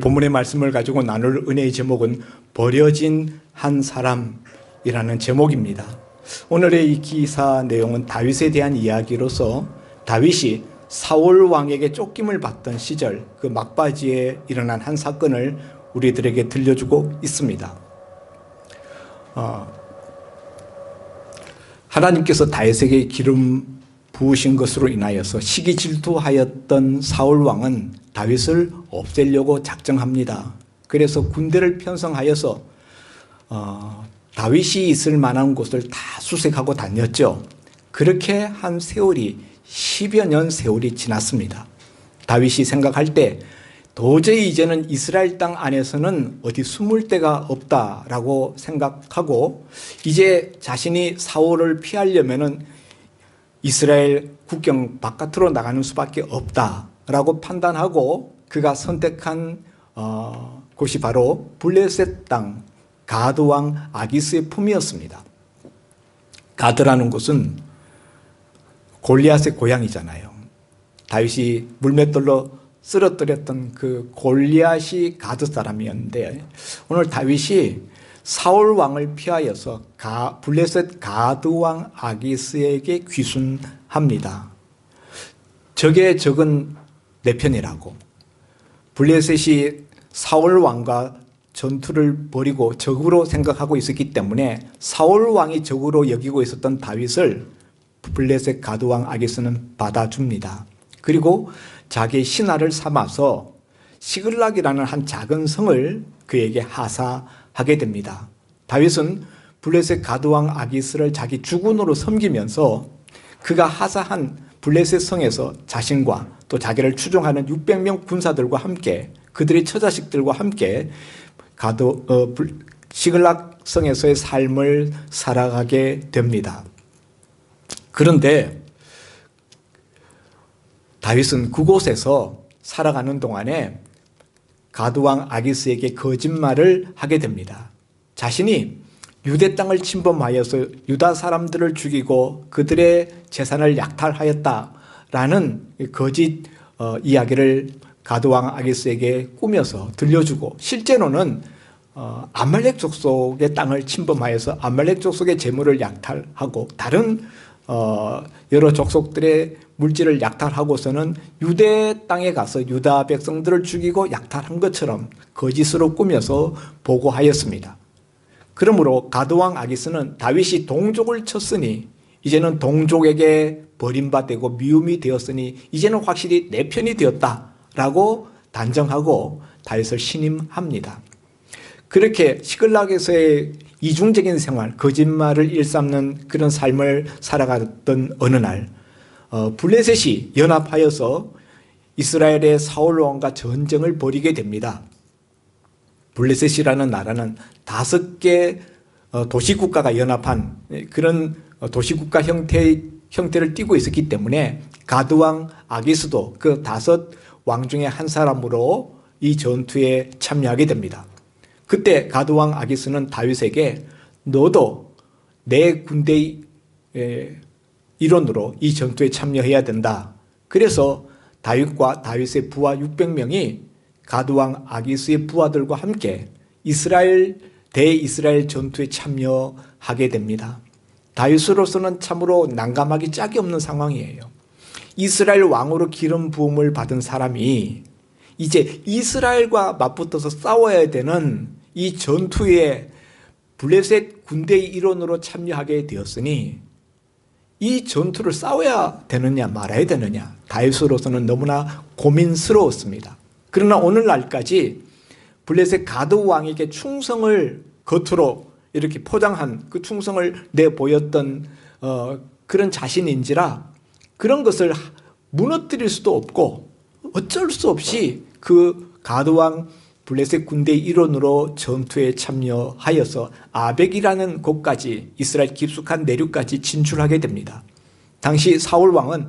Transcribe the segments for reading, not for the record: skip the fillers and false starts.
본문의 말씀을 가지고 나눌 은혜의 제목은 버려진 한 사람이라는 제목입니다. 오늘의 이 기사 내용은 다윗에 대한 이야기로서 다윗이 사울 왕에게 쫓김을 받던 시절 그 막바지에 일어난 한 사건을 우리들에게 들려주고 있습니다. 하나님께서 다윗에게 기름 부으신 것으로 인하여서 시기 질투하였던 사울 왕은 다윗을 없애려고 작정합니다. 그래서 군대를 편성하여서 다윗이 있을 만한 곳을 다 수색하고 다녔죠. 그렇게 한 세월이 10여 년 세월이 지났습니다. 다윗이 생각할 때 도저히 이제는 이스라엘 땅 안에서는 어디 숨을 데가 없다라고 생각하고 이제 자신이 사울을 피하려면은 이스라엘 국경 바깥으로 나가는 수밖에 없다라고 판단하고 그가 선택한 곳이 바로 블레셋 땅 가드 왕 아기스의 품이었습니다. 가드라는 곳은 골리앗의 고향이잖아요. 다윗이 물맷돌로 쓰러뜨렸던 그 골리앗이 가드 사람이었는데 오늘 다윗이 사울 왕을 피하여서 블레셋 가드 왕 아기스에게 귀순합니다. 적의 적은 내 편이라고. 블레셋이 사울 왕과 전투를 벌이고 적으로 생각하고 있었기 때문에 사울 왕이 적으로 여기고 있었던 다윗을 블레셋 가드 왕 아기스는 받아줍니다. 그리고 자기의 신하를 삼아서 시글락이라는 한 작은 성을 그에게 하사하게 됩니다. 다윗은 블레셋 가드 왕 아기스를 자기 주군으로 섬기면서 그가 하사한 블레셋 성에서 자신과 또 자기를 추종하는 600명 군사들과 함께 그들의 처자식들과 함께 시글락 성에서의 삶을 살아가게 됩니다. 그런데 다윗은 그곳에서 살아가는 동안에 가드왕 아기스에게 거짓말을 하게 됩니다. 자신이 유대 땅을 침범하여서 유다 사람들을 죽이고 그들의 재산을 약탈하였다라는 거짓 이야기를 가드왕 아기스에게 꾸며서 들려주고 실제로는 아말렉 족속의 땅을 침범하여서 아말렉 족속의 재물을 약탈하고 다른 여러 족속들의 물질을 약탈하고서는 유대 땅에 가서 유다 백성들을 죽이고 약탈한 것처럼 거짓으로 꾸며서 보고하였습니다. 그러므로 가드왕 아기스는 다윗이 동족을 쳤으니 이제는 동족에게 버림받고 미움이 되었으니 이제는 확실히 내 편이 되었다라고 단정하고 다윗을 신임합니다. 그렇게 시글락에서의 이중적인 생활, 거짓말을 일삼는 그런 삶을 살아갔던 어느 날 블레셋이 연합하여서 이스라엘의 사울 왕과 전쟁을 벌이게 됩니다. 블레셋이라는 나라는 5개 도시국가가 연합한 그런 도시국가 형태를 띠고 있었기 때문에 가드왕 아기스도 그 5왕 중에 한 사람으로 이 전투에 참여하게 됩니다. 그때 가드왕 아기스는 다윗에게 너도 내 군대의 일원으로 이 전투에 참여해야 된다. 그래서 다윗과 다윗의 부하 600명이 가드왕 아기스의 부하들과 함께 대이스라엘 전투에 참여하게 됩니다. 다윗으로서는 참으로 난감하기 짝이 없는 상황이에요. 이스라엘 왕으로 기름 부음을 받은 사람이 이제 이스라엘과 맞붙어서 싸워야 되는 이 전투에 블레셋 군대의 일원으로 참여하게 되었으니 이 전투를 싸워야 되느냐 말아야 되느냐 다윗으로서는 너무나 고민스러웠습니다. 그러나 오늘날까지 블레셋 가드 왕에게 충성을 겉으로 이렇게 포장한 그 충성을 내보였던 그런 자신인지라 그런 것을 무너뜨릴 수도 없고 어쩔 수 없이 그 가드 왕 블레셋 군대의 일원으로 전투에 참여하여서 아벡이라는 곳까지 이스라엘 깊숙한 내륙까지 진출하게 됩니다. 당시 사울 왕은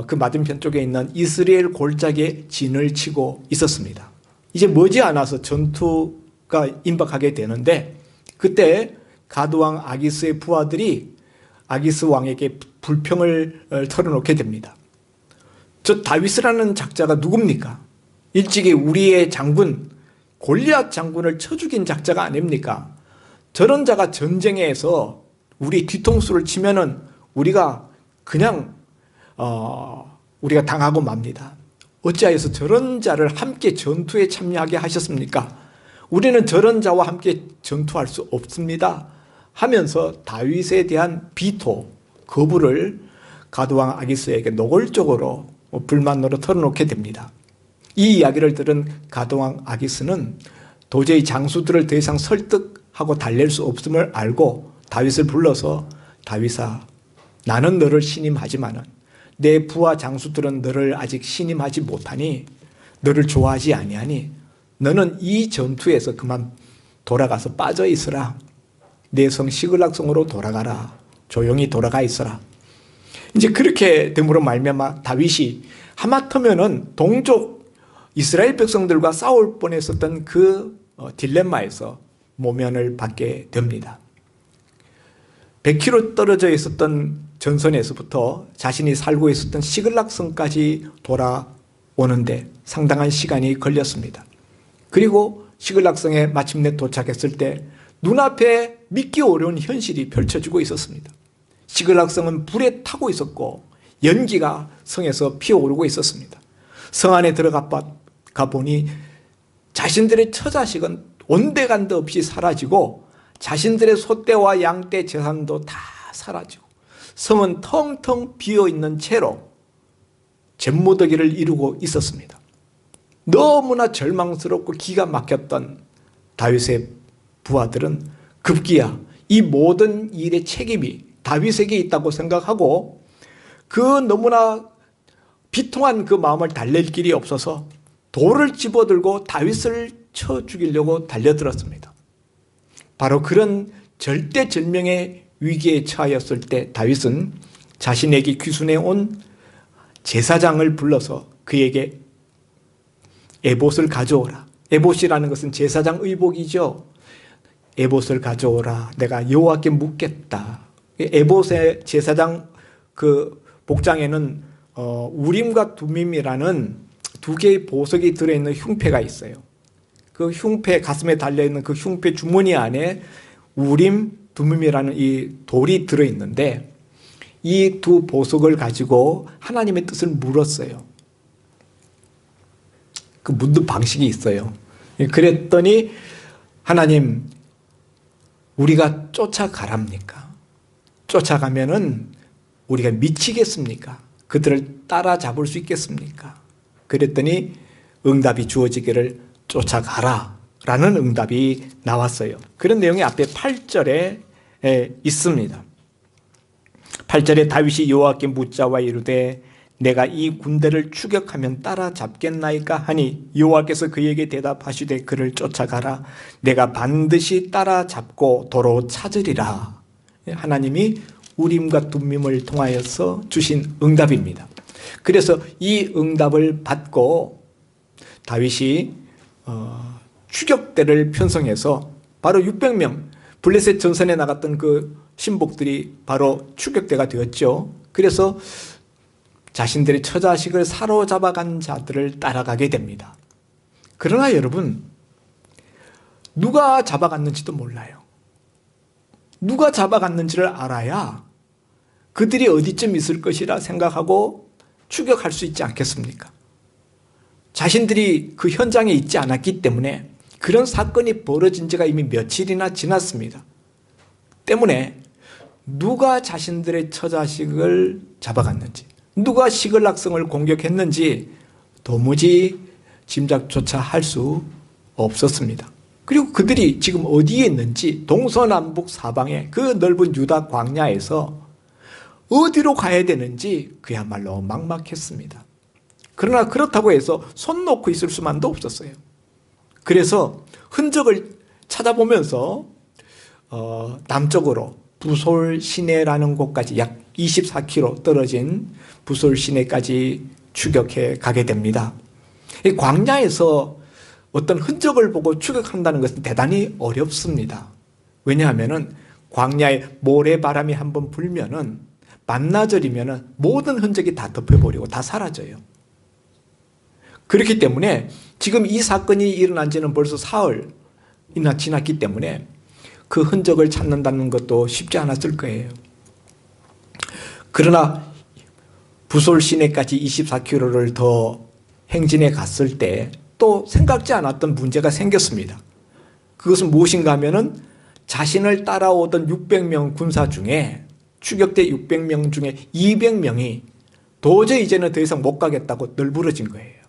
그 맞은편 쪽에 있는 이스라엘 골짜기에 진을 치고 있었습니다. 이제 머지않아서 전투가 임박하게 되는데 그때 가드왕 아기스의 부하들이 아기스 왕에게 불평을 털어놓게 됩니다. 저 다윗이라는 작자가 누굽니까? 일찍이 우리의 장군 골리앗 장군을 쳐 죽인 작자가 아닙니까? 저런 자가 전쟁에서 우리 뒤통수를 치면은 우리가 그냥 우리가 당하고 맙니다. 어찌하여서 저런 자를 함께 전투에 참여하게 하셨습니까? 우리는 저런 자와 함께 전투할 수 없습니다 하면서 다윗에 대한 비토, 거부를 가드왕 아기스에게 노골적으로 불만으로 털어놓게 됩니다. 이 이야기를 들은 가드왕 아기스는 도저히 장수들을 더 이상 설득하고 달랠 수 없음을 알고 다윗을 불러서 다윗아, 나는 너를 신임하지만은 내 부하 장수들은 너를 아직 신임하지 못하니 너를 좋아하지 아니하니 너는 이 전투에서 그만 돌아가서 빠져 있으라. 내 성 시글락성으로 돌아가라. 조용히 돌아가 있어라. 이제 그렇게 됨으로 말미암아 다윗이 하마터면은 동족 이스라엘 백성들과 싸울 뻔했었던 그 딜레마에서 모면을 받게 됩니다. 100km 떨어져 있었던 전선에서부터 자신이 살고 있었던 시글락성까지 돌아오는데 상당한 시간이 걸렸습니다. 그리고 시글락성에 마침내 도착했을 때 눈앞에 믿기 어려운 현실이 펼쳐지고 있었습니다. 시글락성은 불에 타고 있었고 연기가 성에서 피어오르고 있었습니다. 성 안에 들어가 보니 자신들의 처자식은 온데간데 없이 사라지고 자신들의 소떼와 양떼 재산도 다 사라지고 성은 텅텅 비어있는 채로 잿모더기를 이루고 있었습니다. 너무나 절망스럽고 기가 막혔던 다윗의 부하들은 급기야 이 모든 일의 책임이 다윗에게 있다고 생각하고 그 너무나 비통한 그 마음을 달랠 길이 없어서 돌을 집어들고 다윗을 쳐 죽이려고 달려들었습니다. 바로 그런 절대절명의 위기에 처하였을 때 다윗은 자신에게 귀순해 온 제사장을 불러서 그에게 에봇을 가져오라. 에봇이라는 것은 제사장 의복이죠. 에봇을 가져오라. 내가 여호와께 묻겠다. 에봇의 제사장 그 복장에는 우림과 두밈이라는 두 개의 보석이 들어있는 흉패가 있어요. 그 흉패, 가슴에 달려있는 그 흉패 주머니 안에 우림, 두밈이라는 이 돌이 들어있는데 이 두 보석을 가지고 하나님의 뜻을 물었어요. 그 묻는 방식이 있어요. 그랬더니 하나님, 우리가 쫓아가랍니까? 쫓아가면은 우리가 미치겠습니까? 그들을 따라잡을 수 있겠습니까? 그랬더니 응답이 주어지기를 쫓아가라 라는 응답이 나왔어요. 그런 내용이 앞에 8절에 있습니다. 8절에 다윗이 여호와께 묻자와 이르되 내가 이 군대를 추격하면 따라잡겠나이까 하니 여호와께서 그에게 대답하시되 그를 쫓아가라. 내가 반드시 따라잡고 도로 찾으리라. 하나님이 우림과 둠밈을 통하여서 주신 응답입니다. 그래서 이 응답을 받고 다윗이 추격대를 편성해서 바로 600명 블레셋 전선에 나갔던 그 신복들이 바로 추격대가 되었죠. 그래서 자신들의 처자식을 사로잡아간 자들을 따라가게 됩니다. 그러나 여러분, 누가 잡아갔는지도 몰라요. 누가 잡아갔는지를 알아야 그들이 어디쯤 있을 것이라 생각하고 추격할 수 있지 않겠습니까? 자신들이 그 현장에 있지 않았기 때문에 그런 사건이 벌어진 지가 이미 며칠이나 지났습니다. 때문에 누가 자신들의 처자식을 잡아갔는지, 누가 시글락성을 공격했는지 도무지 짐작조차 할 수 없었습니다. 그리고 그들이 지금 어디에 있는지 동서남북 사방의 그 넓은 유다 광야에서 어디로 가야 되는지 그야말로 막막했습니다. 그러나 그렇다고 해서 손 놓고 있을 수만도 없었어요. 그래서 흔적을 찾아보면서 남쪽으로 부솔 시내라는 곳까지 약 24km 떨어진 부솔 시내까지 추격해 가게 됩니다. 이 광야에서 어떤 흔적을 보고 추격한다는 것은 대단히 어렵습니다. 왜냐하면 광야에 모래바람이 한번 불면은 반나절이면은 모든 흔적이 다 덮여버리고 다 사라져요. 그렇기 때문에 지금 이 사건이 일어난 지는 벌써 사흘이나 지났기 때문에 그 흔적을 찾는다는 것도 쉽지 않았을 거예요. 그러나 부솔 시내까지 24km를 더 행진해 갔을 때 또 생각지 않았던 문제가 생겼습니다. 그것은 무엇인가 하면은 자신을 따라오던 600명 군사 중에 추격대 600명 중에 200명이 도저히 이제는 더 이상 못 가겠다고 널브러진 거예요.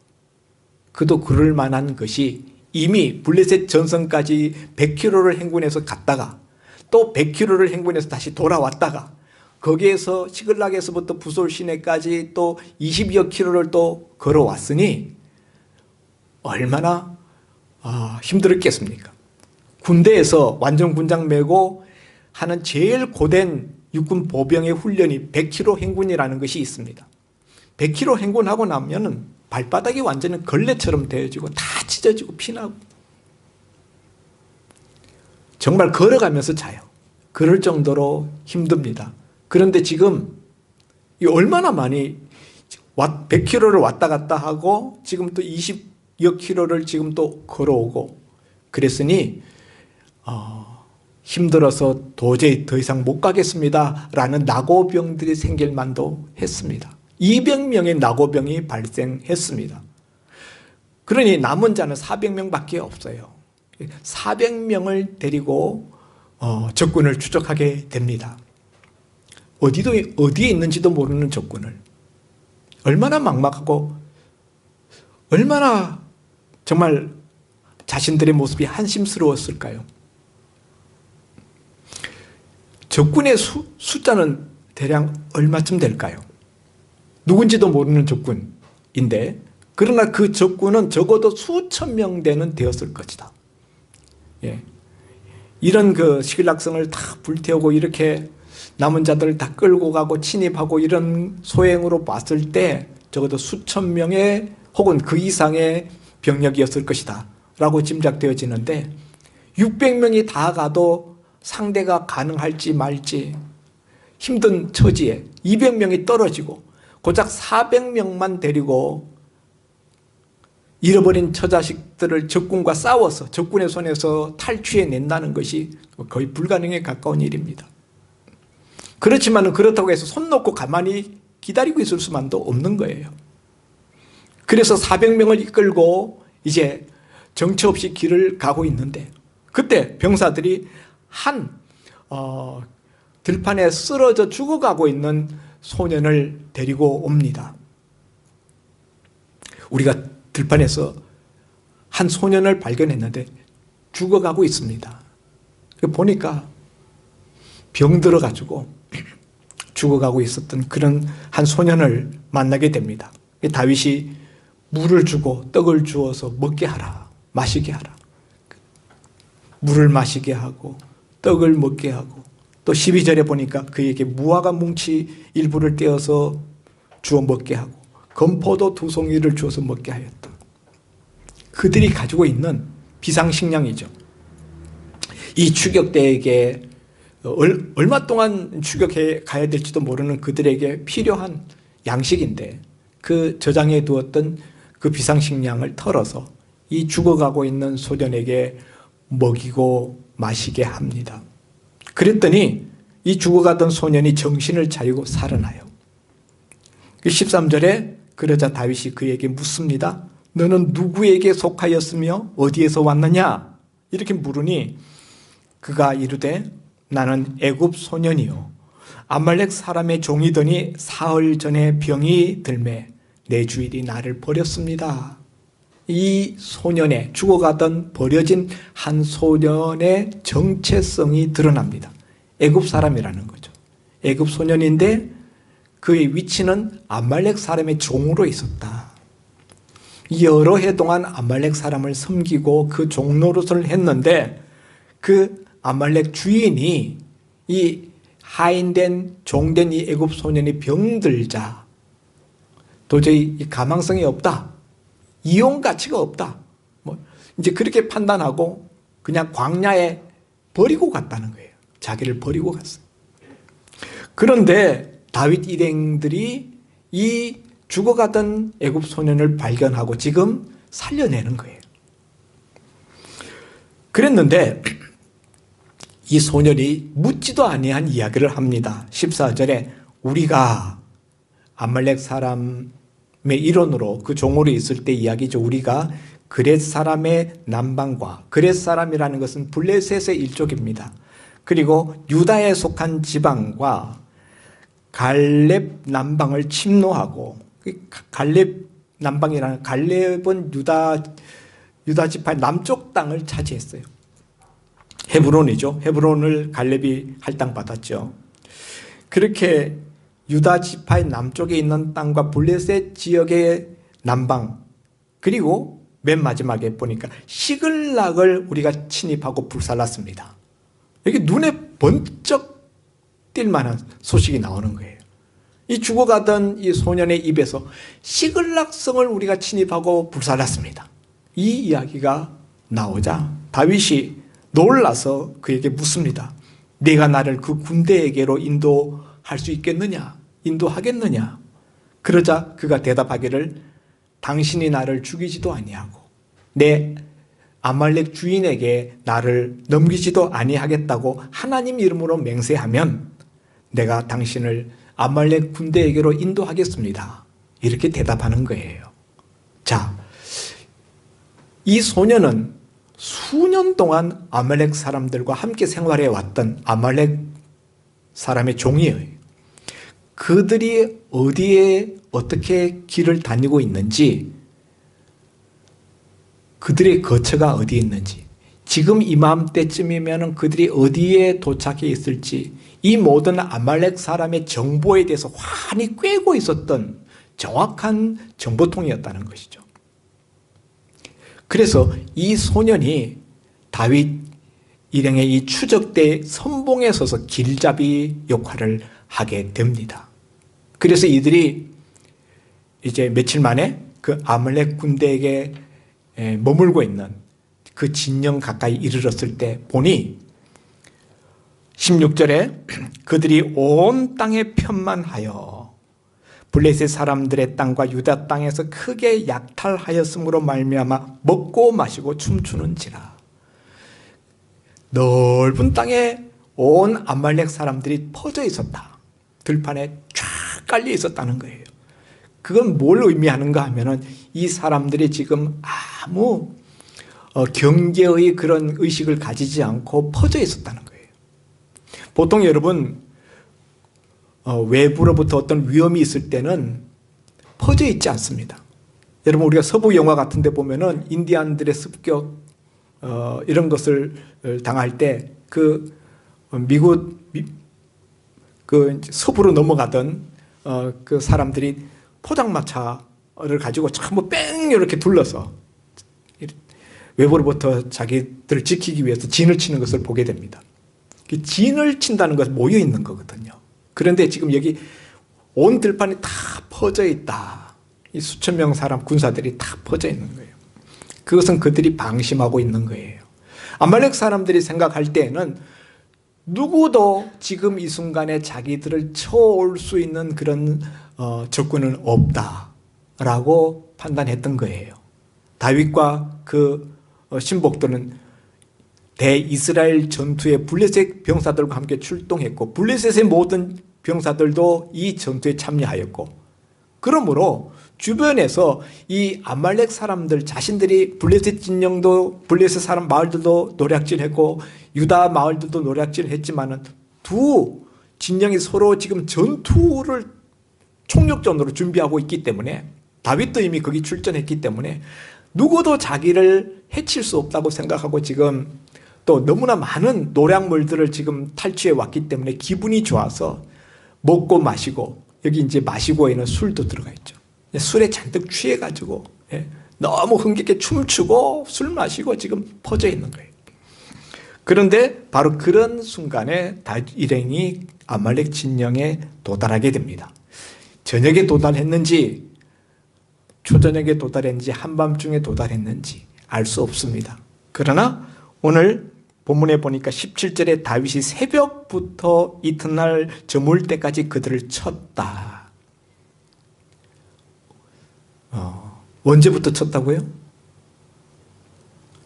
그도 그럴 만한 것이 이미 블레셋 전선까지 100km를 행군해서 갔다가 또 100km를 행군해서 다시 돌아왔다가 거기에서 시글락에서부터 부솔 시내까지 또 20여 킬로를 또 걸어왔으니 얼마나 힘들었겠습니까? 군대에서 완전 군장 메고 하는 제일 고된 육군 보병의 훈련이 100km 행군이라는 것이 있습니다. 100km 행군하고 나면은 발바닥이 완전히 걸레처럼 되어지고 다 찢어지고 피나고 정말 걸어가면서 자요. 그럴 정도로 힘듭니다. 그런데 지금 이 얼마나 많이 100km를 왔다 갔다 하고 지금 또 20여 킬로를 지금 또 걸어오고 그랬으니 힘들어서 도저히 더 이상 못 가겠습니다 라는 낙오병들이 생길 만도 했습니다. 200명의 낙오병이 발생했습니다. 그러니 남은 자는 400명밖에 없어요. 400명을 데리고 적군을 추적하게 됩니다. 어디에 있는지도 모르는 적군을. 얼마나 막막하고 얼마나 정말 자신들의 모습이 한심스러웠을까요? 적군의 숫자는 대략 얼마쯤 될까요? 누군지도 모르는 적군인데 그러나 그 적군은 적어도 수천 명대는 되었을 것이다. 예. 이런 그 시글락성을 다 불태우고 이렇게 남은 자들을 다 끌고 가고 침입하고 이런 소행으로 봤을 때 적어도 수천 명의 혹은 그 이상의 병력이었을 것이다 라고 짐작되어지는데 600명이 다 가도 상대가 가능할지 말지 힘든 처지에 200명이 떨어지고 고작 400명만 데리고 잃어버린 처자식들을 적군과 싸워서 적군의 손에서 탈취해낸다는 것이 거의 불가능에 가까운 일입니다. 그렇지만 그렇다고 해서 손 놓고 가만히 기다리고 있을 수만도 없는 거예요. 그래서 400명을 이끌고 이제 정처 없이 길을 가고 있는데 그때 병사들이 한 들판에 쓰러져 죽어가고 있는 소년을 데리고 옵니다. 우리가 들판에서 한 소년을 발견했는데 죽어가고 있습니다. 보니까 병들어가지고 죽어가고 있었던 그런 한 소년을 만나게 됩니다. 다윗이 물을 주고 떡을 주어서 먹게 하라, 마시게 하라. 물을 마시게 하고 떡을 먹게 하고 또 12절에 보니까 그에게 무화과 뭉치 일부를 떼어서 주어 먹게 하고 건포도 2송이를 주어서 먹게 하였다. 그들이 가지고 있는 비상식량이죠. 이 추격대에게 얼마 동안 추격해 가야 될지도 모르는 그들에게 필요한 양식인데 그 저장해 두었던 그 비상식량을 털어서 이 죽어가고 있는 소년에게 먹이고 마시게 합니다. 그랬더니 이 죽어가던 소년이 정신을 차리고 살아나요. 13절에 그러자 다윗이 그에게 묻습니다. 너는 누구에게 속하였으며 어디에서 왔느냐? 이렇게 물으니 그가 이르되 나는 애굽 소년이요 아말렉 사람의 종이더니 사흘 전에 병이 들매 내 주일이 나를 버렸습니다. 이 소년의 죽어가던 버려진 한 소년의 정체성이 드러납니다. 애굽 사람이라는 거죠. 애굽 소년인데 그의 위치는 아말렉 사람의 종으로 있었다. 여러 해 동안 아말렉 사람을 섬기고 그 종 노릇을 했는데 그 아말렉 주인이 이 하인된 종된 이 애굽 소년이 병들자 도저히 가망성이 없다. 이용 가치가 없다. 이제 그렇게 판단하고 그냥 광야에 버리고 갔다는 거예요. 자기를 버리고 갔어요. 그런데 다윗 일행들이 이 죽어가던 애굽 소년을 발견하고 지금 살려내는 거예요. 그랬는데 이 소년이 묻지도 아니한 이야기를 합니다. 14절에 우리가 아말렉 사람의 일원으로 그 종으로 있을 때 이야기죠. 우리가 그렛 사람의 남방과 그렛 사람이라는 것은 블레셋의 일족입니다. 그리고 유다에 속한 지방과 갈렙 남방을 침노하고, 갈렙 남방이라는, 갈렙은 유다 지파의 남쪽 땅을 차지했어요. 헤브론이죠. 헤브론을 갈렙이 할당받았죠. 그렇게 유다 지파의 남쪽에 있는 땅과 블레셋 지역의 남방, 그리고 맨 마지막에 보니까 시글락을 우리가 침입하고 불살랐습니다. 이게 눈에 번쩍 띌 만한 소식이 나오는 거예요. 이 죽어가던 이 소년의 입에서 시글락성을 우리가 침입하고 불살랐습니다. 이 이야기가 나오자 다윗이 놀라서 그에게 묻습니다. 네가 나를 그 군대에게로 인도할 수 있겠느냐? 인도하겠느냐? 그러자 그가 대답하기를 당신이 나를 죽이지도 아니하고 내 아말렉 주인에게 나를 넘기지도 아니하겠다고 하나님 이름으로 맹세하면 내가 당신을 아말렉 군대에게로 인도하겠습니다. 이렇게 대답하는 거예요. 자, 이 소년은 수년 동안 아말렉 사람들과 함께 생활해 왔던 아말렉 사람의 종이에요. 그들이 어디에 어떻게 길을 다니고 있는지, 그들의 거처가 어디에 있는지, 지금 이맘때쯤이면 그들이 어디에 도착해 있을지, 이 모든 아말렉 사람의 정보에 대해서 환히 꿰고 있었던 정확한 정보통이었다는 것이죠. 그래서 이 소년이 다윗 일행의 이 추적대 선봉에 서서 길잡이 역할을 하게 됩니다. 그래서 이들이 이제 며칠 만에 그 아말렉 군대에게 머물고 있는 그 진영 가까이 이르렀을 때 보니 16절에 그들이 온 땅에 편만하여 블레셋 사람들의 땅과 유다 땅에서 크게 약탈하였으므로 말미암아 먹고 마시고 춤추는지라. 넓은 땅에 온 아말렉 사람들이 퍼져 있었다. 들판에 쫙 깔려 있었다는 거예요. 그건 뭘 의미하는가 하면은 이 사람들이 지금 아무 경계의 그런 의식을 가지지 않고 퍼져 있었다는 거예요. 보통 여러분 외부로부터 어떤 위험이 있을 때는 퍼져 있지 않습니다. 여러분 우리가 서부 영화 같은 데 보면은 인디안들의 습격 이런 것을 당할 때 그 미국 그 서부로 넘어가던 그 사람들이 포장마차를 가지고 전부 뺑 이렇게 둘러서 외부로부터 자기들을 지키기 위해서 진을 치는 것을 보게 됩니다. 진을 친다는 것은 모여 있는 거거든요. 그런데 지금 여기 온 들판이 다 퍼져 있다. 이 수천 명 사람 군사들이 다 퍼져 있는 거예요. 그것은 그들이 방심하고 있는 거예요. 아말렉 사람들이 생각할 때에는 누구도 지금 이 순간에 자기들을 쳐올 수 있는 그런 적군은 없다라고 판단했던 거예요. 다윗과 그 신복들은 대이스라엘 전투에 블레셋 병사들과 함께 출동했고 블레셋의 모든 병사들도 이 전투에 참여하였고, 그러므로 주변에서 이 아말렉 사람들 자신들이 블레셋 진영도 블레셋 사람 마을들도 노략질했고 유다 마을들도 노략질했지만은 두 진영이 서로 지금 전투를 총력전으로 준비하고 있기 때문에, 다윗도 이미 거기 출전했기 때문에 누구도 자기를 해칠 수 없다고 생각하고 지금 또 너무나 많은 노략물들을 지금 탈취해 왔기 때문에 기분이 좋아서 먹고 마시고, 여기 이제 마시고에는 술도 들어가 있죠. 술에 잔뜩 취해가지고 너무 흥겹게 춤추고 술 마시고 지금 퍼져 있는 거예요. 그런데 바로 그런 순간에 다윗 일행이 아말렉 진영에 도달하게 됩니다. 저녁에 도달했는지 초저녁에 도달했는지 한밤중에 도달했는지 알 수 없습니다. 그러나 오늘 본문에 보니까 17절에 다윗이 새벽부터 이튿날 저물 때까지 그들을 쳤다. 언제부터 쳤다고요?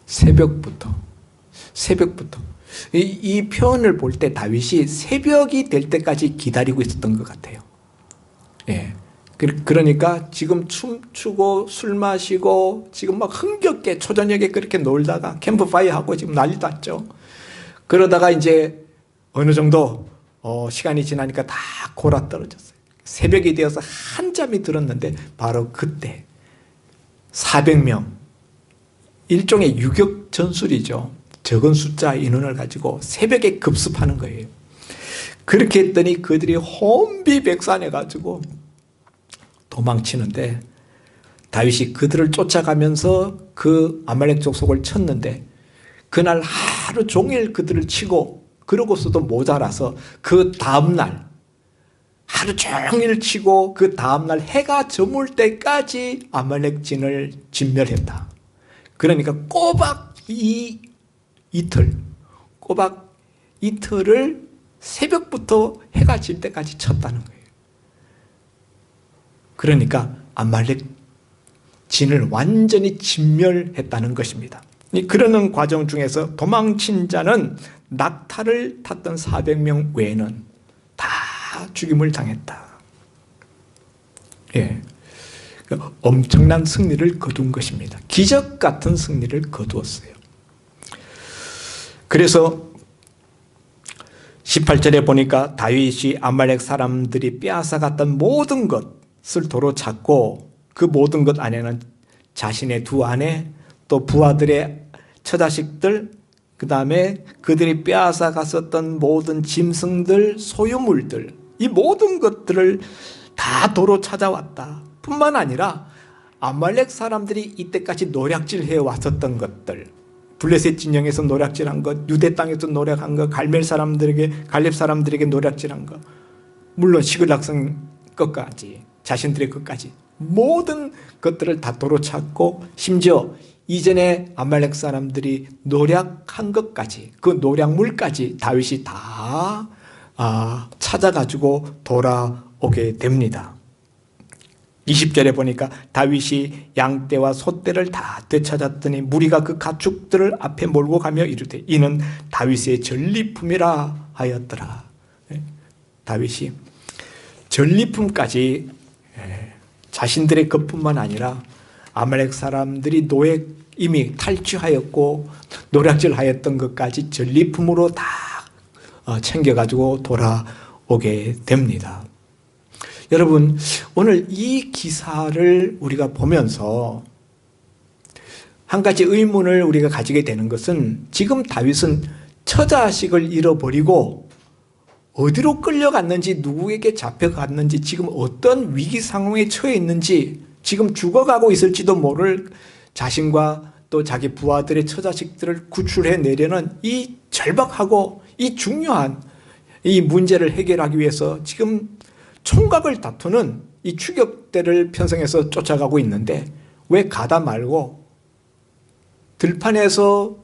새벽부터. 이 표현을 볼 때 다윗이 새벽이 될 때까지 기다리고 있었던 것 같아요. 예. 그러니까 지금 춤추고 술 마시고 지금 막 흥겹게 초저녁에 그렇게 놀다가 캠프파이어 하고 지금 난리 났죠. 그러다가 이제 어느 정도 시간이 지나니까 다 골아 떨어졌어요. 새벽이 되어서 한잠이 들었는데 바로 그때 400명, 일종의 유격 전술이죠. 적은 숫자 인원을 가지고 새벽에 급습하는 거예요. 그렇게 했더니 그들이 혼비백산해 가지고 도망치는데 다윗이 그들을 쫓아가면서 그 아말렉 족속을 쳤는데 그날 하루 종일 그들을 치고 그러고서도 모자라서 그 다음날 하루 종일 치고 그 다음날 해가 저물 때까지 아말렉 진을 진멸했다. 그러니까 꼬박 이틀을 새벽부터 해가 질 때까지 쳤다는 거예요. 그러니까 아말렉 진을 완전히 진멸했다는 것입니다. 그러는 과정 중에서 도망친 자는 낙타를 탔던 400명 외에는 다 죽임을 당했다. 예. 엄청난 승리를 거둔 것입니다. 기적 같은 승리를 거두었어요. 그래서 18절에 보니까 다윗이 아말렉 사람들이 빼앗아갔던 모든 것을 도로 찾고 그 모든 것 안에는 자신의 두 아내 또 부하들의 처자식들 그 다음에 그들이 빼앗아갔었던 모든 짐승들 소유물들 이 모든 것들을 다 도로 찾아왔다. 뿐만 아니라 아말렉 사람들이 이때까지 노략질해 왔었던 것들 블레셋 진영에서 노략질한 것, 유대 땅에서 노략한 것, 갈렙 사람들에게 노략질한 것, 물론 시글락성 것까지 자신들의 것까지 모든 것들을 다 도로 찾고 심지어 이전에 아말렉 사람들이 노략한 것까지 그 노략물까지 다윗이 다 찾아가지고 돌아오게 됩니다. 20절에 보니까 다윗이 양떼와 소떼를 다 되찾았더니 무리가 그 가축들을 앞에 몰고 가며 이르되 이는 다윗의 전리품이라 하였더라. 다윗이 전리품까지 자신들의 것뿐만 아니라 아말렉 사람들이 이미 탈취하였고 노략질하였던 것까지 전리품으로 다 챙겨가지고 돌아오게 됩니다. 여러분, 오늘 이 기사를 우리가 보면서 한 가지 의문을 우리가 가지게 되는 것은 지금 다윗은 처자식을 잃어버리고 어디로 끌려갔는지 누구에게 잡혀갔는지 지금 어떤 위기 상황에 처해 있는지 지금 죽어가고 있을지도 모를 자신과 또 자기 부하들의 처자식들을 구출해 내려는 이 절박하고 이 중요한 이 문제를 해결하기 위해서 지금 총각을 다투는 이 추격대를 편성해서 쫓아가고 있는데 왜 가다 말고 들판에서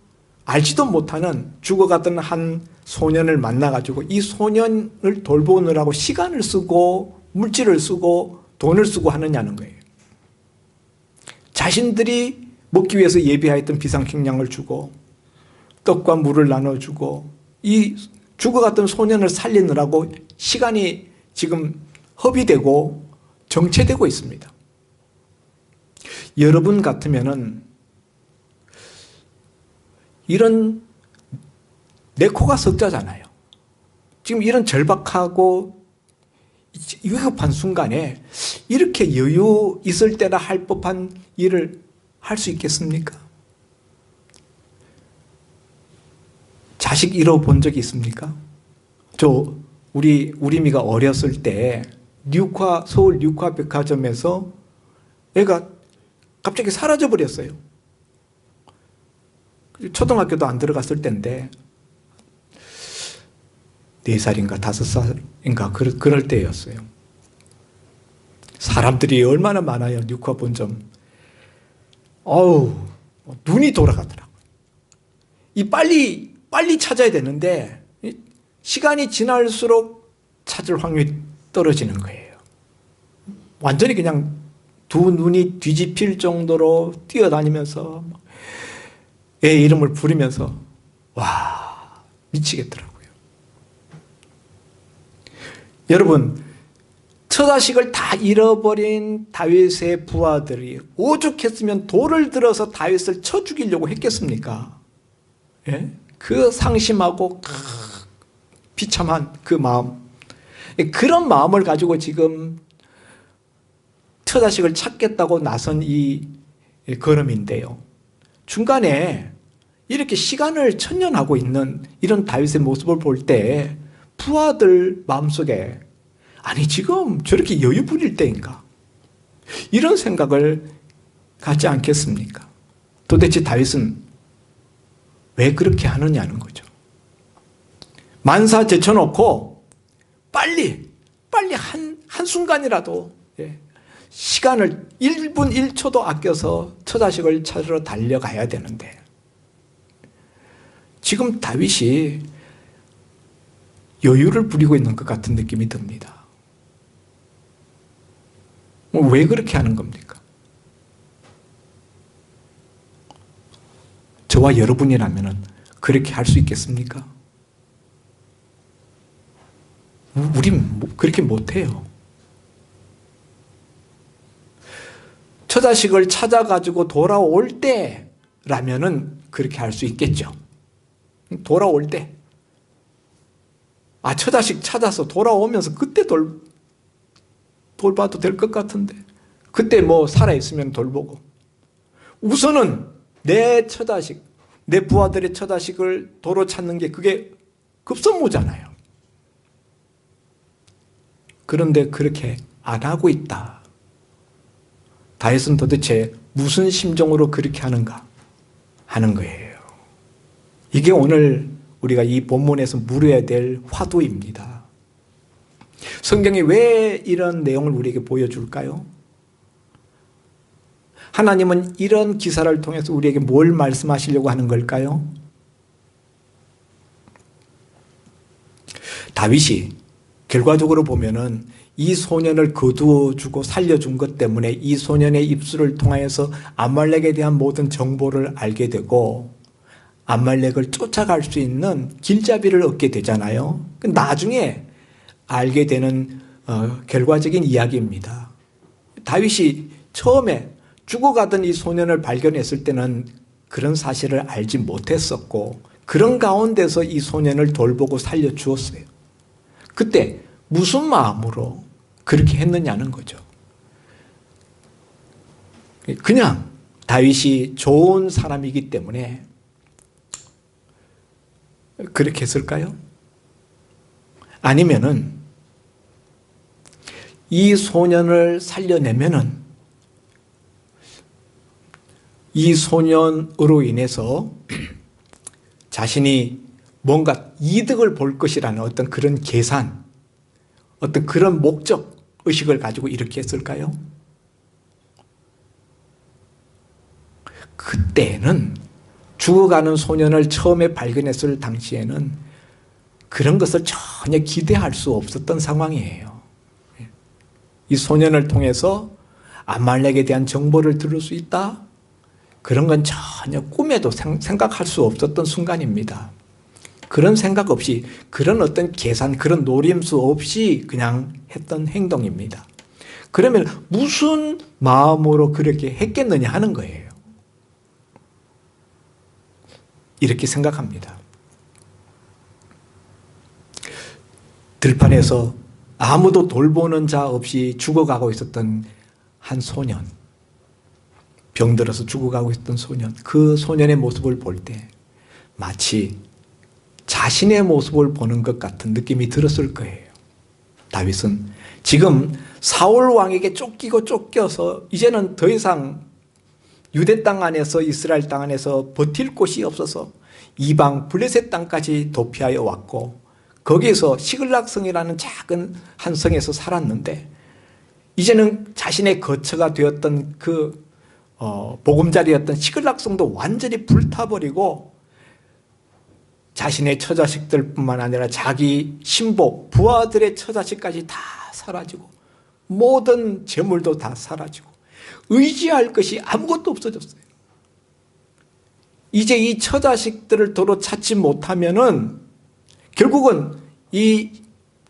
알지도 못하는 죽어가던 한 소년을 만나가지고 이 소년을 돌보느라고 시간을 쓰고 물질을 쓰고 돈을 쓰고 하느냐는 거예요. 자신들이 먹기 위해서 예비하였던 비상식량을 주고 떡과 물을 나눠주고 이 죽어갔던 소년을 살리느라고 시간이 지금 허비되고 정체되고 있습니다. 여러분 같으면은 이런 내 코가 석자잖아요. 지금 이런 절박하고 위급한 순간에 이렇게 여유 있을 때나 할 법한 일을 할 수 있겠습니까? 자식 잃어본 적이 있습니까? 우리 미가 어렸을 때 서울 뉴카 백화점에서 애가 갑자기 사라져 버렸어요. 초등학교도 안 들어갔을 때인데 4살인가 5살인가 그럴 때였어요. 사람들이 얼마나 많아요. 뉴카 본점. 눈이 돌아가더라고요. 빨리 찾아야 되는데 시간이 지날수록 찾을 확률이 떨어지는 거예요. 완전히 그냥 두 눈이 뒤집힐 정도로 뛰어다니면서 애 이름을 부르면서 와, 미치겠더라고요. 여러분, 처자식을 다 잃어버린 다윗의 부하들이 오죽했으면 돌을 들어서 다윗을 쳐 죽이려고 했겠습니까? 예? 그 상심하고 비참한 그 마음, 그런 마음을 가지고 지금 처자식을 찾겠다고 나선 이 걸음인데요. 중간에 이렇게 시간을 천년하고 있는 이런 다윗의 모습을 볼 때 부하들 마음속에 아니 지금 저렇게 여유 부릴 때인가? 이런 생각을 갖지 않겠습니까? 도대체 다윗은 왜 그렇게 하느냐는 거죠. 만사 제쳐놓고 빨리 한순간이라도 시간을 1분 1초도 아껴서 처자식을 찾으러 달려가야 되는데 지금 다윗이 여유를 부리고 있는 것 같은 느낌이 듭니다. 왜 그렇게 하는 겁니까? 저와 여러분이라면 그렇게 할 수 있겠습니까? 우린 그렇게 못해요. 처자식을 찾아가지고 돌아올 때라면은 그렇게 할 수 있겠죠. 돌아올 때. 처자식 찾아서 돌아오면서 그때 돌봐도 될 것 같은데. 그때 뭐 살아있으면 돌보고. 우선은 내 처자식, 내 부하들의 처자식을 도로 찾는 게 그게 급선무잖아요. 그런데 그렇게 안 하고 있다. 다윗은 도대체 무슨 심정으로 그렇게 하는가 하는 거예요. 이게 오늘 우리가 이 본문에서 물어야 될 화두입니다. 성경이 왜 이런 내용을 우리에게 보여줄까요? 하나님은 이런 기사를 통해서 우리에게 뭘 말씀하시려고 하는 걸까요? 다윗이 결과적으로 보면은 이 소년을 거두어주고 살려준 것 때문에 이 소년의 입술을 통하여서 아말렉에 대한 모든 정보를 알게 되고 아말렉을 쫓아갈 수 있는 길잡이를 얻게 되잖아요. 나중에 알게 되는 결과적인 이야기입니다. 다윗이 처음에 죽어가던 이 소년을 발견했을 때는 그런 사실을 알지 못했었고 그런 가운데서 이 소년을 돌보고 살려주었어요. 그때 무슨 마음으로 그렇게 했느냐는 거죠. 그냥 다윗이 좋은 사람이기 때문에 그렇게 했을까요? 아니면은 이 소년을 살려내면은 이 소년으로 인해서 자신이 뭔가 이득을 볼 것이라는 어떤 그런 계산, 어떤 그런 목적 의식을 가지고 이렇게 했을까요? 그때는 죽어가는 소년을 처음에 발견했을 당시에는 그런 것을 전혀 기대할 수 없었던 상황이에요. 이 소년을 통해서 아말렉에 대한 정보를 들을 수 있다? 그런 건 전혀 꿈에도 생각할 수 없었던 순간입니다. 그런 생각 없이, 그런 어떤 계산, 그런 노림수 없이 그냥 했던 행동입니다. 그러면 무슨 마음으로 그렇게 했겠느냐 하는 거예요. 이렇게 생각합니다. 들판에서 아무도 돌보는 자 없이 죽어가고 있었던 한 소년, 병들어서 죽어가고 있었던 소년, 그 소년의 모습을 볼 때 마치 자신의 모습을 보는 것 같은 느낌이 들었을 거예요. 다윗은 지금 사울 왕에게 쫓겨서 이제는 더 이상 유대 땅 안에서, 이스라엘 땅 안에서 버틸 곳이 없어서 이방 블레셋 땅까지 도피하여 왔고 거기에서 시글락성이라는 작은 한 성에서 살았는데 이제는 자신의 거처가 되었던 그 보금자리였던 시글락성도 완전히 불타버리고 자신의 처자식들뿐만 아니라 자기 신복, 부하들의 처자식까지 다 사라지고 모든 재물도 다 사라지고 의지할 것이 아무것도 없어졌어요. 이제 이 처자식들을 도로 찾지 못하면은 결국은 이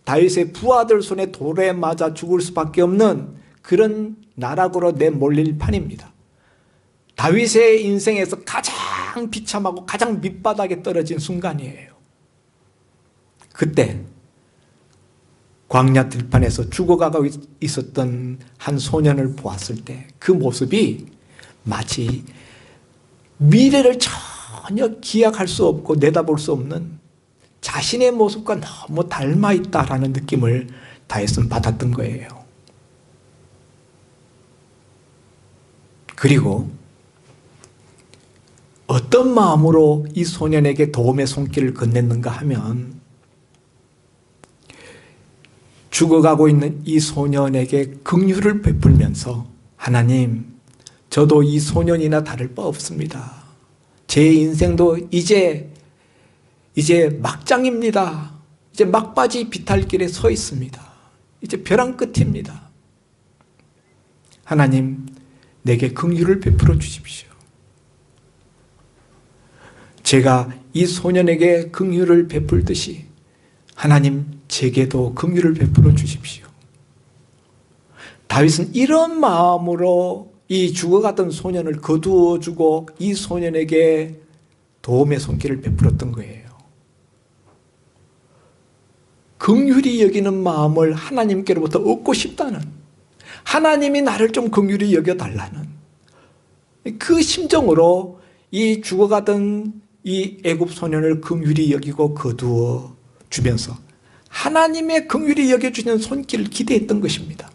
다윗의 부하들 손에 돌에 맞아 죽을 수밖에 없는 그런 나락으로 내몰릴 판입니다. 다윗의 인생에서 가장 비참하고 가장 밑바닥에 떨어진 순간이에요. 그때 광야 들판에서 죽어가고 있었던 한 소년을 보았을 때 그 모습이 마치 미래를 전혀 기약할 수 없고 내다볼 수 없는 자신의 모습과 너무 닮아 있다라는 느낌을 다윗은 받았던 거예요. 그리고 어떤 마음으로 이 소년에게 도움의 손길을 건넸는가 하면 죽어가고 있는 이 소년에게 긍휼을 베풀면서 하나님, 저도 이 소년이나 다를 바 없습니다. 제 인생도 이제 막장입니다. 이제 막바지 비탈길에 서 있습니다. 이제 벼랑 끝입니다. 하나님, 내게 긍휼을 베풀어 주십시오. 제가 이 소년에게 긍휼을 베풀듯이 하나님, 제게도 긍휼을 베풀어 주십시오. 다윗은 이런 마음으로 이 죽어가던 소년을 거두어주고 이 소년에게 도움의 손길을 베풀었던 거예요. 긍휼히 여기는 마음을 하나님께로부터 얻고 싶다는, 하나님이 나를 좀 긍휼히 여겨달라는 그 심정으로 이 죽어가던 이 애굽 소년을 긍휼히 여기고 거두어 주면서 하나님의 긍휼히 여겨주는 손길을 기대했던 것입니다.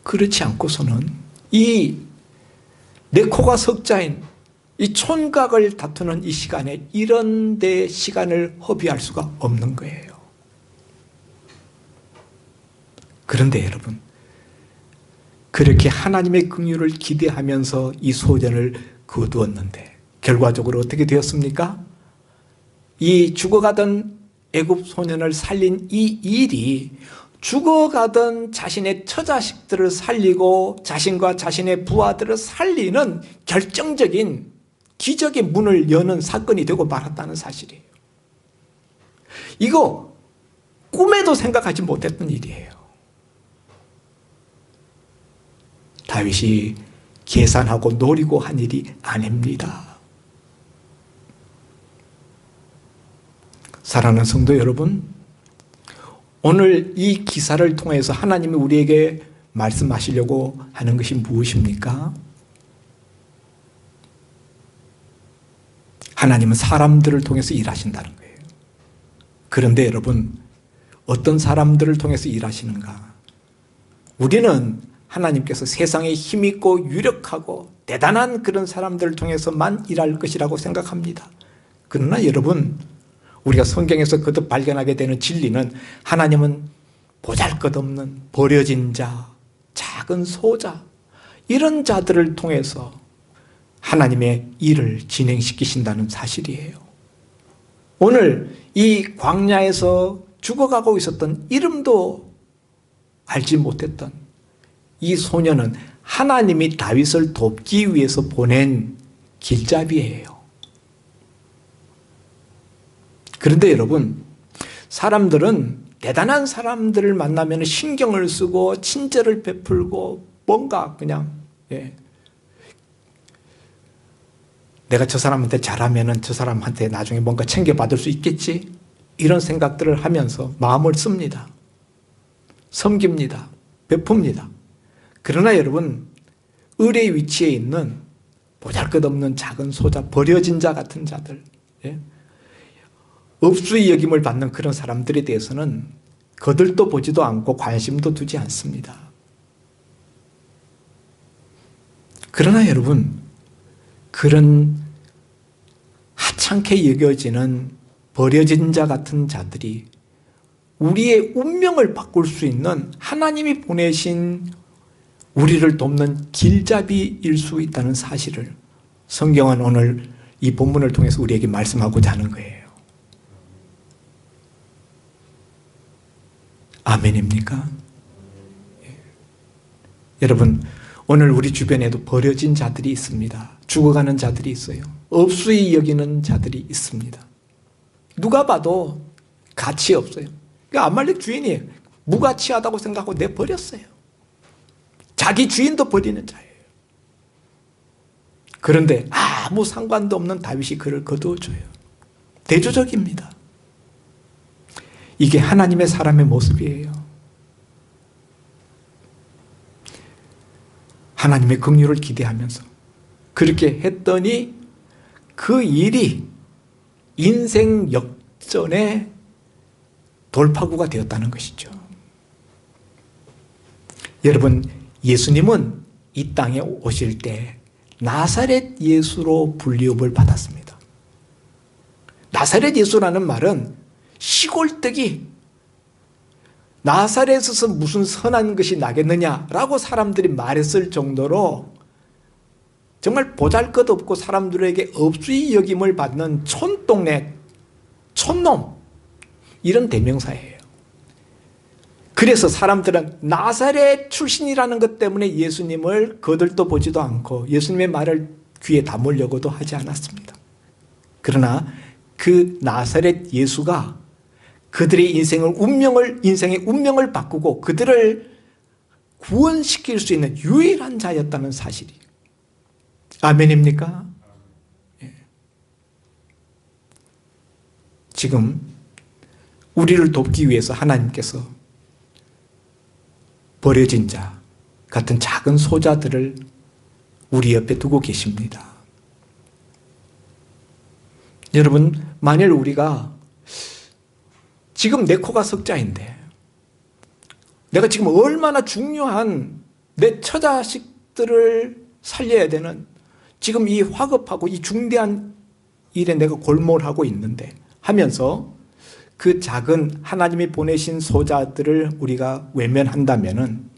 그렇지 않고서는 이 내 코가 석자인 이 촌각을 다투는 이 시간에 이런 데 시간을 허비할 수가 없는 거예요. 그런데 여러분, 그렇게 하나님의 긍휼을 기대하면서 이 소년을 거두었는데 결과적으로 어떻게 되었습니까? 이 죽어가던 애굽 소년을 살린 이 일이 죽어가던 자신의 처자식들을 살리고 자신과 자신의 부하들을 살리는 결정적인 기적의 문을 여는 사건이 되고 말았다는 사실이에요. 이거 꿈에도 생각하지 못했던 일이에요. 다윗이 계산하고 노리고 한 일이 아닙니다. 사랑하는 성도 여러분, 오늘 이 기사를 통해서 하나님이 우리에게 말씀하시려고 하는 것이 무엇입니까? 하나님은 사람들을 통해서 일하신다는 거예요. 그런데 여러분, 어떤 사람들을 통해서 일하시는가? 우리는 하나님께서 세상에 힘있고 유력하고 대단한 그런 사람들을 통해서만 일할 것이라고 생각합니다. 그러나 여러분, 우리가 성경에서 거듭 발견하게 되는 진리는 하나님은 보잘것없는 버려진 자, 작은 소자, 이런 자들을 통해서 하나님의 일을 진행시키신다는 사실이에요. 오늘 이 광야에서 죽어가고 있었던, 이름도 알지 못했던 이 소년은 하나님이 다윗을 돕기 위해서 보낸 길잡이예요. 그런데 여러분, 사람들은 대단한 사람들을 만나면 신경을 쓰고 친절을 베풀고 뭔가 그냥 내가 저 사람한테 잘하면 저 사람한테 나중에 뭔가 챙겨받을 수 있겠지, 이런 생각들을 하면서 마음을 씁니다. 섬깁니다. 베풉니다. 그러나 여러분, 을의 위치에 있는 보잘것없는 작은 소자, 버려진 자 같은 자들, 업수의 여김을 받는 그런 사람들에 대해서는 거들떠 보지도 않고 관심도 두지 않습니다. 그러나 여러분, 그런 하찮게 여겨지는 버려진 자 같은 자들이 우리의 운명을 바꿀 수 있는 하나님이 보내신 우리를 돕는 길잡이일 수 있다는 사실을 성경은 오늘 이 본문을 통해서 우리에게 말씀하고자 하는 거예요. 아멘입니까? 여러분, 오늘 우리 주변에도 버려진 자들이 있습니다. 죽어가는 자들이 있어요. 없수히 여기는 자들이 있습니다. 누가 봐도 가치 없어요. 그러니까 아말렉 주인이 무가치하다고 생각하고 내버렸어요. 자기 주인도 버리는 자예요. 그런데 아무 상관도 없는 다윗이 그를 거두어줘요. 대조적입니다. 이게 하나님의 사람의 모습이에요. 하나님의 긍휼을 기대하면서 그렇게 했더니 그 일이 인생 역전의 돌파구가 되었다는 것이죠. 여러분, 예수님은 이 땅에 오실 때 나사렛 예수로 불리움을 받았습니다. 나사렛 예수라는 말은 시골뜨기, 나사렛에서 무슨 선한 것이 나겠느냐라고 사람들이 말했을 정도로 정말 보잘것없고 사람들에게 업수히 여김을 받는 촌동네, 촌놈, 이런 대명사예요. 그래서 사람들은 나사렛 출신이라는 것 때문에 예수님을 거들떠 보지도 않고 예수님의 말을 귀에 담으려고도 하지 않았습니다. 그러나 그 나사렛 예수가 그들의 인생의 운명을 바꾸고 그들을 구원시킬 수 있는 유일한 자였다는 사실이. 아멘입니까? 예. 지금 우리를 돕기 위해서 하나님께서 버려진 자 같은 작은 소자들을 우리 옆에 두고 계십니다. 여러분, 만일 우리가 지금 내 코가 석자인데 내가 지금 얼마나 중요한 내 처자식들을 살려야 되는 지금 이 화급하고 이 중대한 일에 내가 골몰하고 있는데 하면서 그 작은 하나님이 보내신 소자들을 우리가 외면한다면은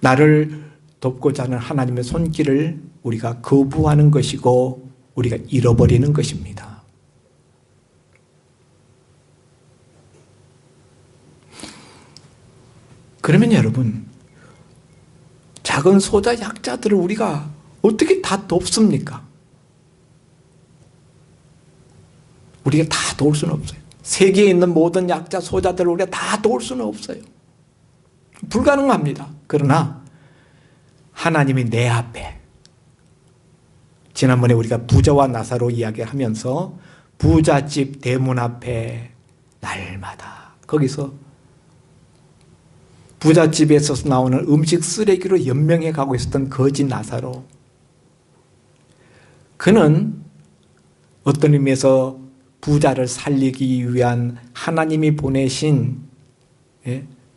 나를 돕고자 하는 하나님의 손길을 우리가 거부하는 것이고 우리가 잃어버리는 것입니다. 그러면 여러분, 작은 소자 약자들을 우리가 어떻게 다 돕습니까? 우리가 다 도울 수는 없어요. 세계에 있는 모든 약자 소자들을 우리가 다 도울 수는 없어요. 불가능합니다. 그러나 하나님이 내 앞에, 지난번에 우리가 부자와 나사로 이야기하면서 부잣집 대문 앞에 날마다 거기서 부잣집에서 나오는 음식 쓰레기로 연명해 가고 있었던 거지 나사로, 그는 어떤 의미에서 부자를 살리기 위한 하나님이 보내신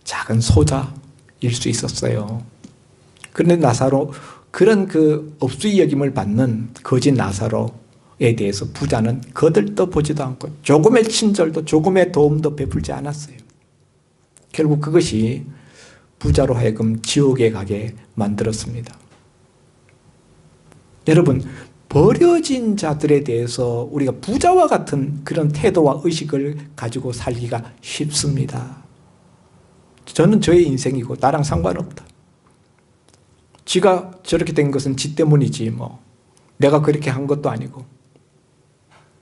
작은 소자일 수 있었어요. 그런데 나사로, 그런 그 업수이 여김을 받는 거지 나사로에 대해서 부자는 거들떠 보지도 않고 조금의 친절도 조금의 도움도 베풀지 않았어요. 결국 그것이 부자로 하여금 지옥에 가게 만들었습니다. 여러분, 버려진 자들에 대해서 우리가 부자와 같은 그런 태도와 의식을 가지고 살기가 쉽습니다. 저는 저의 인생이고 나랑 상관없다. 지가 저렇게 된 것은 지 때문이지 뭐. 내가 그렇게 한 것도 아니고.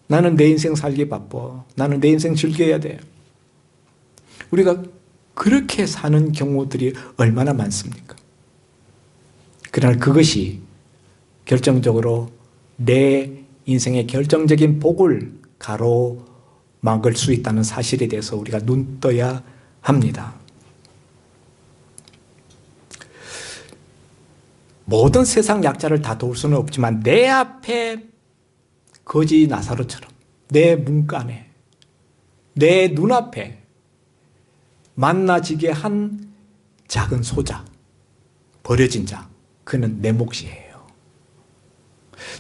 나는 내 인생 살기 바빠. 나는 내 인생 즐겨야 돼. 우리가 그렇게 사는 경우들이 얼마나 많습니까? 그러나 그것이 결정적으로 내 인생의 결정적인 복을 가로막을 수 있다는 사실에 대해서 우리가 눈 떠야 합니다. 모든 세상 약자를 다 도울 수는 없지만 내 앞에 거지 나사로처럼 내 문간에 내 눈앞에 만나지게 한 작은 소자, 버려진 자, 그는 내 몫이에요.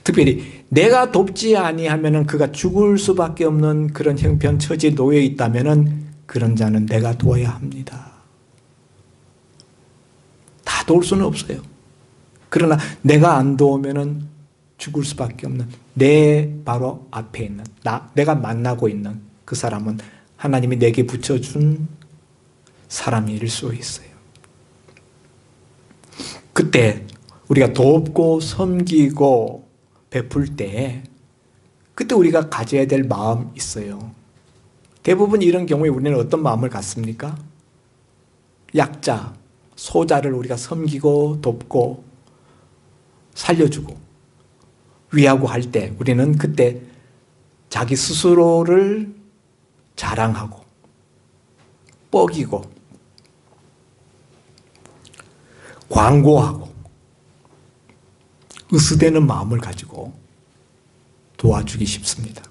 특별히 내가 돕지 아니하면은 그가 죽을 수밖에 없는 그런 형편 처지에 놓여 있다면은 그런 자는 내가 도와야 합니다. 다 도울 수는 없어요. 그러나 내가 안 도우면은 죽을 수밖에 없는 내 바로 앞에 있는 내가 만나고 있는 그 사람은 하나님이 내게 붙여준 사람일 수 있어요. 그때 우리가 돕고 섬기고 베풀 때 그때 우리가 가져야 될 마음 있어요. 대부분 이런 경우에 우리는 어떤 마음을 갖습니까? 약자, 소자를 우리가 섬기고 돕고 살려주고 위하고 할 때 우리는 그때 자기 스스로를 자랑하고 뻐기고 광고하고 으스대는 마음을 가지고 도와주기 쉽습니다.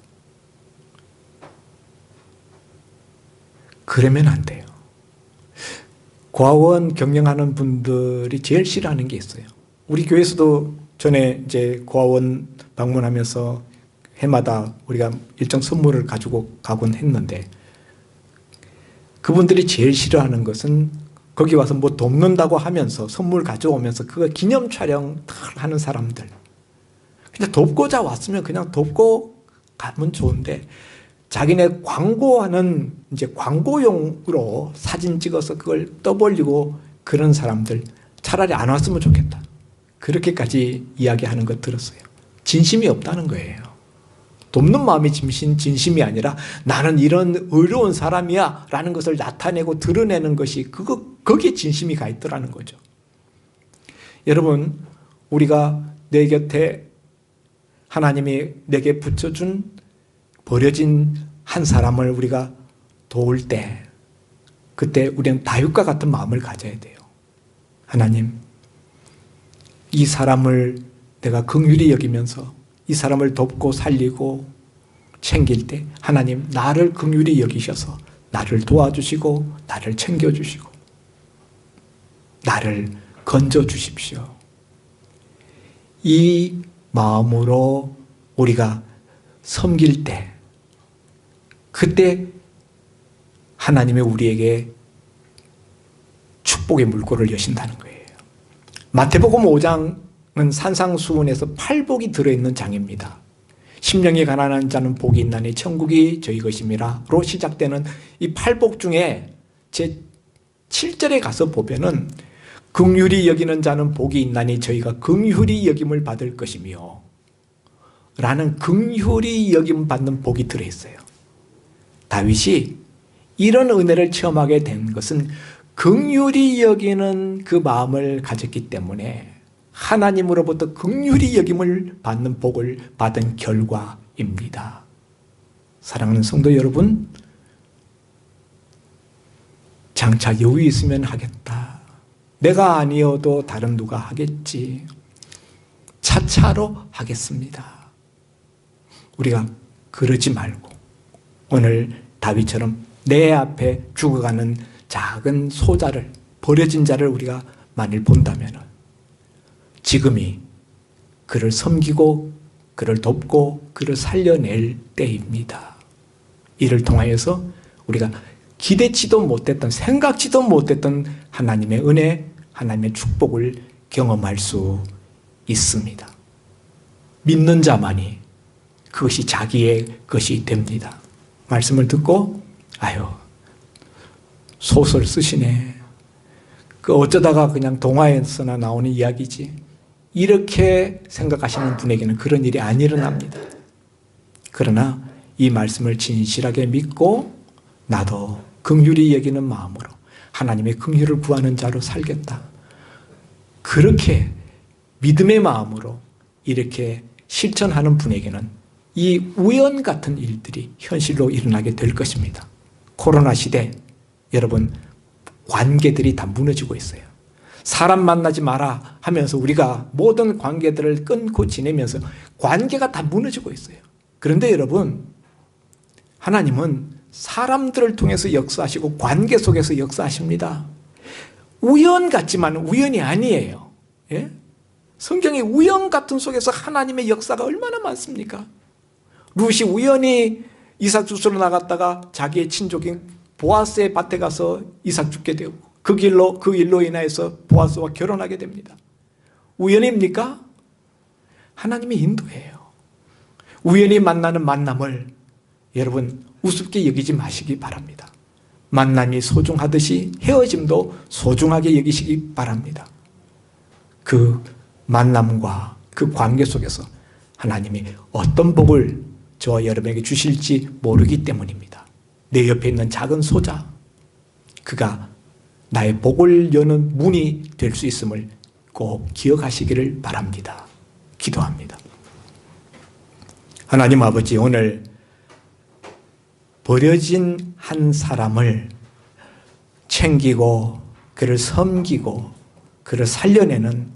그러면 안 돼요. 고아원 경영하는 분들이 제일 싫어하는 게 있어요. 우리 교회에서도 전에 이제 고아원 방문하면서 해마다 우리가 일정 선물을 가지고 가곤 했는데 그분들이 제일 싫어하는 것은 거기 와서 뭐 돕는다고 하면서 선물 가져오면서 그거 기념 촬영 하는 사람들. 그냥 돕고자 왔으면 그냥 돕고 가면 좋은데 자기네 광고하는 이제 광고용으로 사진 찍어서 그걸 떠벌리고 그런 사람들 차라리 안 왔으면 좋겠다. 그렇게까지 이야기하는 거 들었어요. 진심이 없다는 거예요. 돕는 마음이 진심이 아니라 나는 이런 의로운 사람이야 라는 것을 나타내고 드러내는 것이 거기에 진심이 가 있더라는 거죠. 여러분, 우리가 내 곁에 하나님이 내게 붙여준 버려진 한 사람을 우리가 도울 때 그때 우리는 다윗과 같은 마음을 가져야 돼요. 하나님, 이 사람을 내가 긍휼히 여기면서 이 사람을 돕고 살리고 챙길 때 하나님 나를 긍휼히 여기셔서 나를 도와주시고 나를 챙겨주시고 나를 건져주십시오. 이 마음으로 우리가 섬길 때 그때 하나님이 우리에게 축복의 물꼬를 여신다는 거예요. 마태복음 5장은 산상수훈에서 8복이 들어있는 장입니다. 심령이 가난한 자는 복이 있나니 천국이 저희 것임이라로 시작되는 이 8복 중에 제 7절에 가서 보면은 긍휼히 여기는 자는 복이 있나니 저희가 긍휼히 여김을 받을 것이며 라는 긍휼히 여김 받는 복이 들어있어요. 다윗이 이런 은혜를 체험하게 된 것은 긍휼히 여기는 그 마음을 가졌기 때문에 하나님으로부터 긍휼히 여김을 받는 복을 받은 결과입니다. 사랑하는 성도 여러분, 장차 여유 있으면 하겠다. 내가 아니어도 다른 누가 하겠지. 차차로 하겠습니다. 우리가 그러지 말고 오늘 다윗처럼 내 앞에 죽어가는 작은 소자를, 버려진 자를 우리가 만일 본다면 지금이 그를 섬기고 그를 돕고 그를 살려낼 때입니다. 이를 통하여서 우리가 기대치도 못했던, 생각지도 못했던 하나님의 은혜, 하나님의 축복을 경험할 수 있습니다. 믿는 자만이 그것이 자기의 것이 됩니다. 말씀을 듣고 아유, 소설 쓰시네. 그 어쩌다가 그냥 동화에서나 나오는 이야기지. 이렇게 생각하시는 분에게는 그런 일이 안 일어납니다. 그러나 이 말씀을 진실하게 믿고 나도 긍휼히 여기는 마음으로 하나님의 긍휼을 구하는 자로 살겠다. 그렇게 믿음의 마음으로 이렇게 실천하는 분에게는 이 우연 같은 일들이 현실로 일어나게 될 것입니다. 코로나 시대 여러분 관계들이 다 무너지고 있어요. 사람 만나지 마라 하면서 우리가 모든 관계들을 끊고 지내면서 관계가 다 무너지고 있어요. 그런데 여러분 하나님은 사람들을 통해서 역사하시고 관계 속에서 역사하십니다. 우연 같지만 우연이 아니에요. 예? 성경의 우연 같은 속에서 하나님의 역사가 얼마나 많습니까? 룻이 우연히 이삭 주스러 나갔다가 자기의 친족인 보아스의 밭에 가서 이삭 죽게 되고 그 일로 인하여서 보아스와 결혼하게 됩니다. 우연입니까? 하나님의 인도예요. 우연히 만나는 만남을 여러분 우습게 여기지 마시기 바랍니다. 만남이 소중하듯이 헤어짐도 소중하게 여기시기 바랍니다. 그 만남과 그 관계 속에서 하나님이 어떤 복을 저와 여러분에게 주실지 모르기 때문입니다. 내 옆에 있는 작은 소자, 그가 나의 복을 여는 문이 될 수 있음을 꼭 기억하시기를 바랍니다. 기도합니다. 하나님 아버지, 오늘 버려진 한 사람을 챙기고 그를 섬기고 그를 살려내는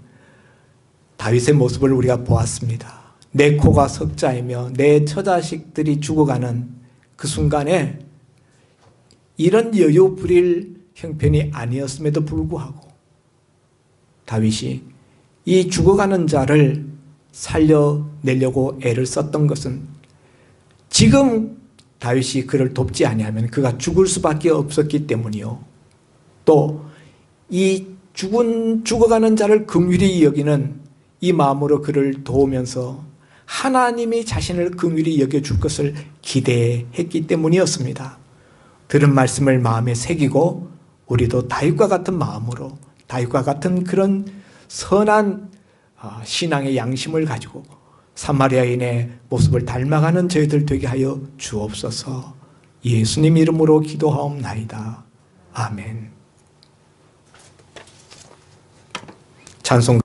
다윗의 모습을 우리가 보았습니다. 내 코가 석자이며 내 처자식들이 죽어가는 그 순간에 이런 여유 부릴 형편이 아니었음에도 불구하고 다윗이 이 죽어가는 자를 살려내려고 애를 썼던 것은 지금 다윗이 그를 돕지 아니하면 그가 죽을 수밖에 없었기 때문이요. 또 이 죽어가는 자를 긍휼히 여기는 이 마음으로 그를 도우면서 하나님이 자신을 긍휼히 여겨줄 것을 기대했기 때문이었습니다. 들은 말씀을 마음에 새기고 우리도 다윗과 같은 마음으로 다윗과 같은 그런 선한 신앙의 양심을 가지고 사마리아인의 모습을 닮아가는 저희들 되게 하여 주옵소서. 예수님 이름으로 기도하옵나이다. 아멘. 찬송